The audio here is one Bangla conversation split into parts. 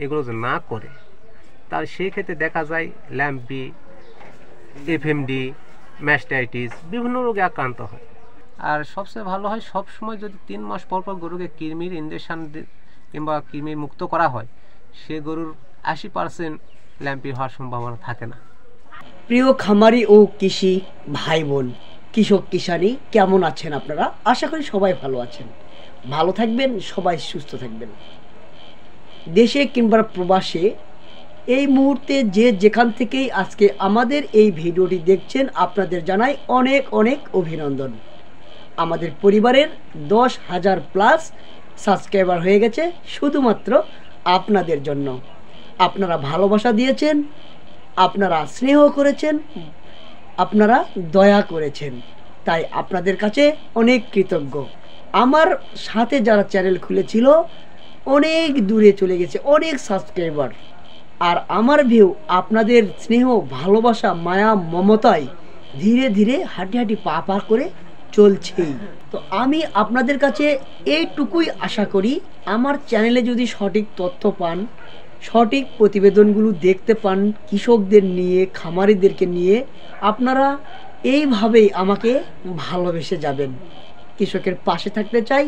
এগুলো যদি না করে, তাহলে সেই ক্ষেত্রে দেখা যায় ল্যাম্পি, এফএমডি, ম্যাস্টাইটিস বিভিন্ন রোগে আক্রান্ত হয়। আর সবচেয়ে ভালো হয় সব সময় যদি 3 মাস পর পর গরুকে কৃমির ইঞ্জেকশন কিংবা কৃমি মুক্ত করা হয়, সে গরুর 80% ল্যাম্পি হওয়ার সম্ভাবনা থাকে না। প্রিয় খামারি ও কৃষি ভাই বোন, কৃষক কিষানি, কেমন আছেন আপনারা? আশা করি সবাই ভালো আছেন। ভালো থাকবেন, সবাই সুস্থ থাকবেন। দেশে কিংবা প্রবাসে এই মুহূর্তে যে যেখান থেকেই আজকে আমাদের এই ভিডিওটি দেখছেন, আপনাদের জানাই অনেক অনেক অভিনন্দন। আমাদের পরিবারের 10,000 প্লাস সাবস্ক্রাইবার হয়ে গেছে শুধুমাত্র আপনাদের জন্য। আপনারা ভালোবাসা দিয়েছেন, আপনারা স্নেহ করেছেন, আপনারা দয়া করেছেন, তাই আপনাদের কাছে অনেক কৃতজ্ঞ। আমার সাথে যারা চ্যানেল খুলেছিল অনেক দূরে চলে গেছে, অনেক সাবস্ক্রাইবার। আর আমার ভিউ আপনাদের স্নেহ, ভালোবাসা, মায়া, মমতায় ধীরে ধীরে হাঁটি হাঁটি পা পা করে চলছেই। তো আমি আপনাদের কাছে এইটুকুই আশা করি, আমার চ্যানেলে যদি সঠিক তথ্য পান, সঠিক প্রতিবেদনগুলো দেখতে পান কৃষকদের নিয়ে, খামারিদেরকে নিয়ে, আপনারা এইভাবেই আমাকে ভালোবেসে যাবেন। কৃষকের পাশে থাকতে চাই,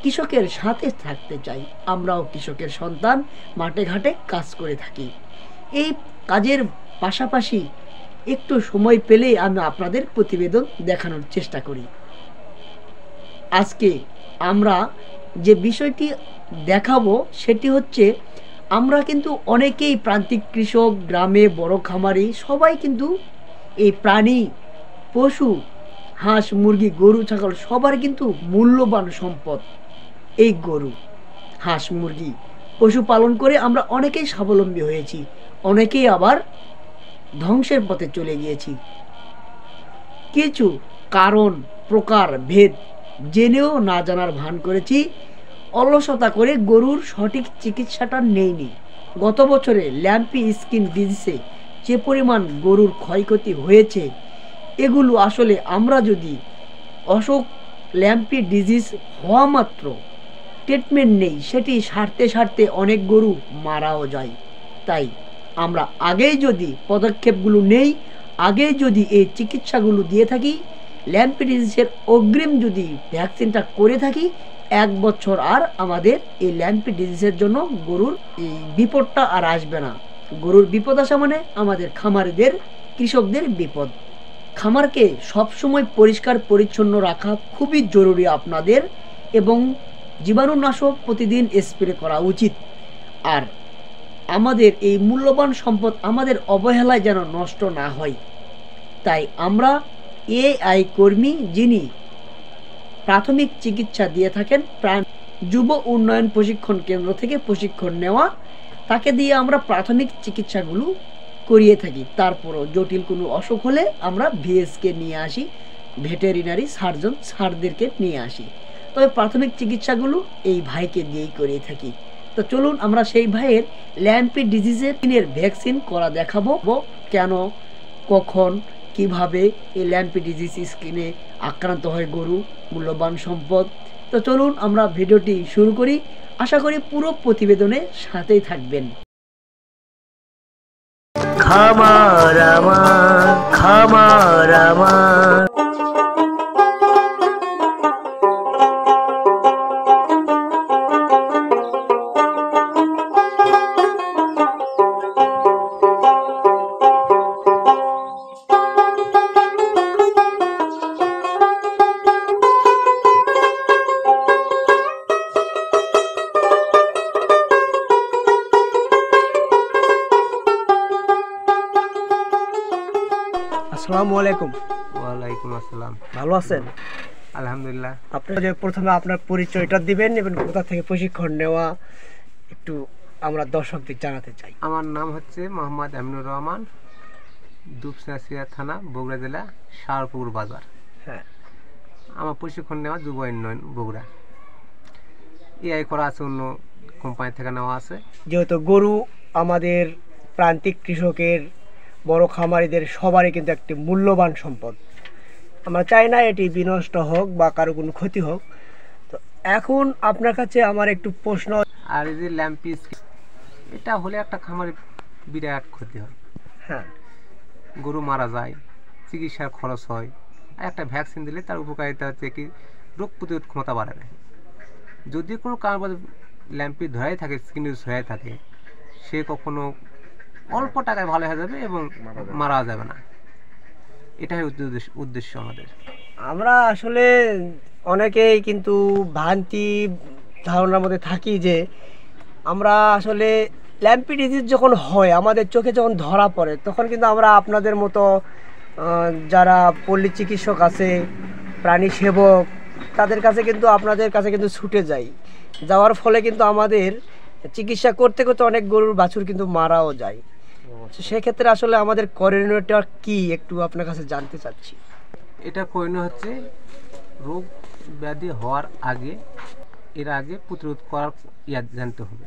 কৃষকের সাথে থাকতে চাই। আমরাও কৃষকের সন্তান, মাঠে ঘাটে কাজ করে থাকি। এই কাজের পাশাপাশি একটু সময় পেলেই আমি আপনাদের প্রতিবেদন দেখানোর চেষ্টা করি। আজকে আমরা যে বিষয়টি দেখাবো সেটি হচ্ছে, আমরা কিন্তু অনেকেই প্রান্তিক কৃষক, গ্রামে বড় খামারি, সবাই কিন্তু এই প্রাণী, পশু, হাঁস, মুরগি, গরু, ছাগল সবার কিন্তু মূল্যবান সম্পদ এই গরু, হাঁস, মুরগি পশুপালন করে আমরা অনেকেই স্বাবলম্বী হয়েছি, অনেকেই আবার ধ্বংসের পথে চলে গিয়েছি। কিছু কারণ প্রকার ভেদ জেনেও না জানার ভান করেছি, অলসতা করে গরুর সঠিক চিকিৎসাটা নেইনি। গত বছরে ল্যাম্পি স্কিন ডিজিজে যে পরিমাণ গরুর ক্ষয়ক্ষতি হয়েছে, এগুলো আসলে আমরা যদি অসুখ ল্যাম্পি ডিজিজ হওয়া মাত্র ট্রিটমেন্ট নেই, সেটি সারতে সারতে অনেক গরু মারাও যায়। তাই আমরা আগেই যদি পদক্ষেপগুলো নেই, আগেই যদি এই চিকিৎসাগুলো দিয়ে থাকি, ল্যাম্পি ডিজিজের অগ্রিম যদি ভ্যাকসিনটা করে থাকি, 1 বছর আর আমাদের এই ল্যাম্পি ডিজিজের জন্য গরুর এই বিপদটা আর আসবে না। গরুর বিপদ আসা মানে আমাদের খামারিদের, কৃষকদের বিপদ। খামারকে সবসময় পরিষ্কার পরিচ্ছন্ন রাখা খুবই জরুরি আপনাদের, এবং জীবাণুনাশক প্রতিদিন স্প্রে করা উচিত। আর আমাদের এই মূল্যবান সম্পদ আমাদের অবহেলায় যেন নষ্ট না হয়, তাই আমরা এআই কর্মী যিনি প্রাথমিক চিকিৎসা দিয়ে থাকেন, প্রাণ যুব উন্নয়ন প্রশিক্ষণ কেন্দ্র থেকে প্রশিক্ষণ নেওয়া, তাকে দিয়ে আমরা প্রাথমিক চিকিৎসাগুলো করিয়ে থাকি। তারপরও জটিল কোনো অসুখ হলে আমরা ভিএসকে নিয়ে আসি, ভেটেরিনারি সার্জন স্যারদেরকে নিয়ে আসি। তবে প্রাথমিক চিকিৎসাগুলো এই ভাইকে দিয়েই করিয়ে থাকি। তো চলুন আমরা সেই ভাইয়ের ল্যাম্পি ডিজিজের ভ্যাকসিন করা দেখাবো, কেন, কখন, কিভাবে এই ল্যাম্পি ডিজিজ স্কিনে আক্রান্ত হয় গরু, মূল্যবান সম্পদ। তো চলুন আমরা ভিডিওটি শুরু করি। আশা করি পুরো প্রতিবেদনের সাথেই থাকবেন। খামার আমার, খামার আমার। আসসালামু আলাইকুম। ওয়ালাইকুম আসসালাম। ভালো আছেন? আলহামদুলিল্লাহ। আপনি যে প্রথমে আপনার পরিচয়টা দিবেন এবং কোথা থেকে প্রশিক্ষণ নেওয়া, একটু আমরা দর্শকদের জানাতে চাই। আমার নাম হচ্ছে মোহাম্মদ আমিনুর রহমান, দুপচাচিয়া থানা, বগুড়া জেলা, শাহপুর বাজার। হ্যাঁ, আমার প্রশিক্ষণ নেওয়া যুব উন্নয়ন বগুড়া। এআই করা আছে, অন্য কোম্পানি থেকে নেওয়া আছে। যেহেতু গরু আমাদের প্রান্তিক কৃষকের, বড় খামারিদের সবারই কিন্তু একটি মূল্যবান সম্পদ। আমরা চাই না এটি বিনষ্ট হোক বা কারো কোনো ক্ষতি হোক। তো এখন আপনার কাছে আমার একটু প্রশ্ন। আর এই যে ল্যাম্পি এটা হলে একটা খামারে বিরাট ক্ষতি হয়। হ্যাঁ, গরু মারা যায়, চিকিৎসার খরচ হয়। আর একটা ভ্যাকসিন দিলে তার উপকারিতা হচ্ছে কি রোগ প্রতিরোধ ক্ষমতা বাড়াবে। যদি কোনো কারণ ল্যাম্পি ধরাই থাকে, স্কিন ডিজিজ হয়ে থাকে, সে কখনো অল্প টাকায় ভালো হয়ে যাবে এবং মারা যাবে না। এটাই উদ্দেশ্য আমাদের। আমরা আসলে অনেকেই কিন্তু ভ্রান্তি ধারণার মধ্যে থাকি যে আমরা আসলে ল্যাম্পি ডিজিজ যখন হয়, আমাদের চোখে যখন ধরা পড়ে, তখন কিন্তু আমরা আপনাদের মতো যারা পল্লী চিকিৎসক আছে, প্রাণী সেবক, তাদের কাছে কিন্তু আপনাদের কাছে কিন্তু ছুটে যাই। যাওয়ার ফলে কিন্তু আমাদের চিকিৎসা করতে করতে অনেক গরুর বাছুর কিন্তু মারাও যায়। সেক্ষেত্রে আসলে আমাদের করণীয়টা কি একটু আপনার কাছে জানতে চাচ্ছি। এটা করণীয় হচ্ছে রোগ ব্যাধি হওয়ার আগে, এর আগে প্রতিরোধ করার জানতে হবে।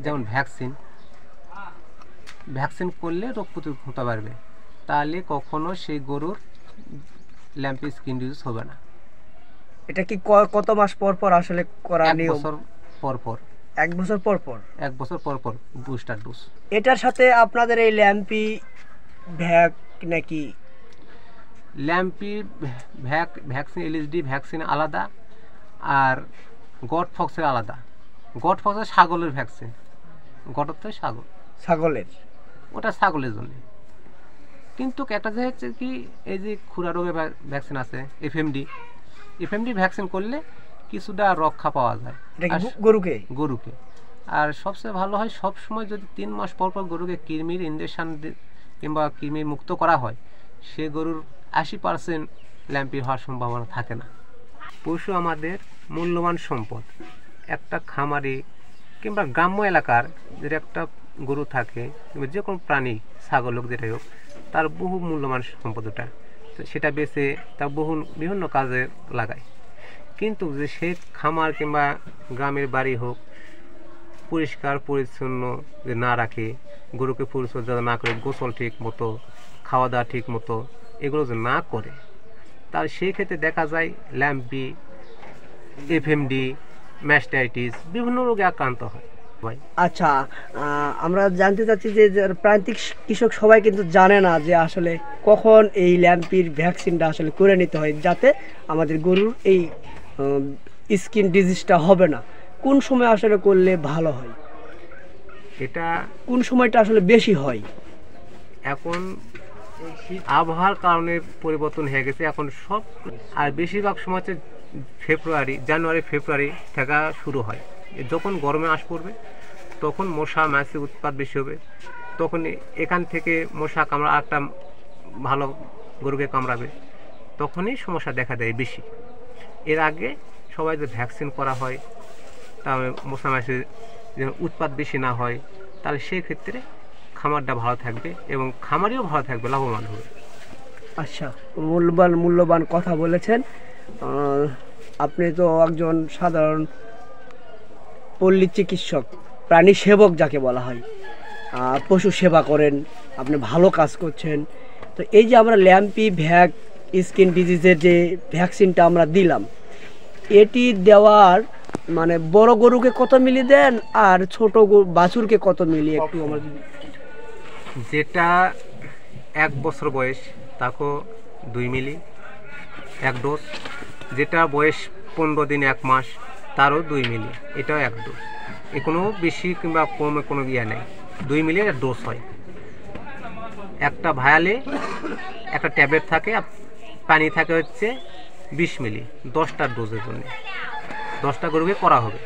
যেমন ভ্যাকসিন করলে রোগ প্রতিরোধ ক্ষমতা বাড়বে, তাহলে কখনো সেই গরুর ল্যাম্পি স্কিন ডিজিজ হবে না। এটা কি কত মাস পর পর আসলে করা নিয়ম? 1 বছর পর পর। 1 বছর পর পর? 1 বছর পর পর বুস্টার ডোজ। এটার সাথে আপনাদের এই ল্যাম্পি ভ্যাক নাকি? ল্যাম্পি ভ্যাকসিন, এলএসডি ভ্যাকসিন আলাদা, আর গট ফক্সের আলাদা। গট ফক্সের ছাগলের ভ্যাকসিন, গট তো ছাগলের, ওটা ছাগলের জন্য। কিন্তু একটা যে হচ্ছে কি, এই যে খুরা রোগের ভ্যাকসিন আছে, এফএমডি ভ্যাকসিন করলে কিছুটা রক্ষা পাওয়া যায় গরুকে। আর সবচেয়ে ভালো হয় সব সময় যদি 3 মাস পর পর গরুকে কৃমির ইনজেকশন কিংবা কৃমি মুক্ত করা হয়, সে গরুর 80% ল্যাম্পি হওয়ার সম্ভাবনা থাকে না। পশু আমাদের মূল্যবান সম্পদ। একটা খামারে কিংবা গ্রাম্য এলাকার যদি একটা গরু থাকে, কিংবা যে কোনো প্রাণী, ছাগল হোক যেটাই হোক, তার বহু মূল্যবান সম্পদ ওটা। সেটা বেচে তার বিভিন্ন কাজে লাগায়। কিন্তু যে সে খামার কিংবা গ্রামের বাড়ি হোক পরিষ্কার পরিচ্ছন্ন যে না রাখে, গরুকে পরিচর্যা না করে, গোসল ঠিক মতো, খাওয়া দাওয়া ঠিক মতো এগুলো যে না করে, তার সেই ক্ষেত্রে দেখা যায় ল্যাম্পি, এফএমডি, ম্যাস্টাইটিস বিভিন্ন রোগে আক্রান্ত হয়। আচ্ছা, আমরা জানতে চাচ্ছি যে প্রান্তিক কৃষক সবাই কিন্তু জানে না যে আসলে কখন এই ল্যাম্পির ভ্যাকসিনটা আসলে করে নিতে হয়, যাতে আমাদের গরুর এই স্কিন ডিজিজটা হবে না। কোন সময় আসলে করলে ভালো হয়? এটা কোন সময়টা আসলে বেশি হয়? এখন আবহাওয়ার কারণে পরিবর্তন হয়ে গেছে এখন সব, আর বেশিরভাগ সময় হচ্ছে জানুয়ারি ফেব্রুয়ারি থেকে শুরু হয়। যখন গরমে আস পড়বে তখন মশা মাছির উৎপাত বেশি হবে, তখন এখান থেকে মশা কামড়া একটা ভালো গরুকে কামড়াবে, তখনই সমস্যা দেখা দেয় বেশি। এর আগে সবাই যে ভ্যাকসিন করা হয়, তাহলে মশা মাছির যেন উৎপাত বেশি না হয়, তাহলে সেই ক্ষেত্রে খামারটা ভালো থাকবে এবং খামারিও ভালো থাকবে, লাভবান হবে। আচ্ছা, মূল্যবান কথা বলেছেন। আপনি তো একজন সাধারণ পল্লী চিকিৎসক, প্রাণী সেবক যাকে বলা হয়, পশু সেবা করেন, আপনি ভালো কাজ করছেন। তো এই যে আমরা ল্যাম্পি স্কিন ডিজিজের যে ভ্যাকসিনটা আমরা দিলাম, এটি দেওয়ার মানে বড় গরুকে কত মিলি দেন আর ছোট বাছুরকে কত মিলি একটু আমরা? যেটা 1 বছর বয়স তাকে 2 মিলি 1 ডোজ, যেটা বয়স 15 দিন 1 মাস তারও 2 মিলি, এটাও 1 ডোজ। এ কোনো বেশি কিংবা কমে কোনো ইয়ে নেই, 2 মিলি ডোজ হয়। একটা ভায়ালে একটা ট্যাবলেট থাকে, পানি থাকে হচ্ছে 20 মিলি, 10টা ডোজের জন্য 10টা গরুকে করা হবে,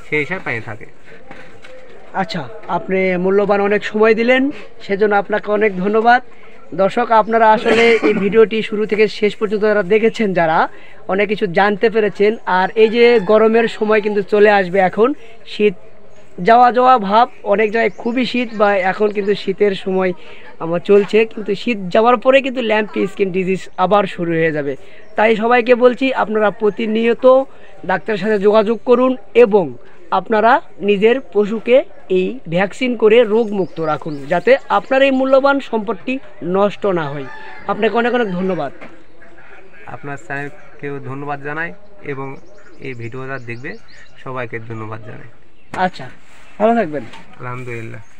সেই হিসাবে পানি থাকে। আচ্ছা, আপনি মূল্যবান অনেক সময় দিলেন, সেজন্য আপনাকে অনেক ধন্যবাদ। দর্শক, আপনারা আসলে এই ভিডিওটি শুরু থেকে শেষ পর্যন্ত যারা দেখেছেন, যারা অনেক কিছু জানতে পেরেছেন। আর এই যে গরমের সময় কিন্তু চলে আসবে, এখন শীত যাওয়া ভাব, অনেক জায়গায় খুবই শীত, বা এখন কিন্তু শীতের সময় আমার চলছে, কিন্তু শীত যাওয়ার পরে কিন্তু ল্যাম্পি স্কিন ডিজিজ আবার শুরু হয়ে যাবে। তাই সবাইকে বলছি, আপনারা প্রতিনিয়ত ডাক্তারের সাথে যোগাযোগ করুন এবং আপনারা নিজের পশুকে এই ভ্যাকসিন করে রোগমুক্ত রাখুন, যাতে আপনার এই মূল্যবান সম্পদটি নষ্ট না হয়। আপনাকে অনেক অনেক ধন্যবাদ। আপনার চ্যানেলকেও ধন্যবাদ জানাই এবং এই ভিডিওটা দেখবে সবাইকে ধন্যবাদ জানাই। আচ্ছা। ভালো থাকবেন। আলহামদুলিল্লাহ।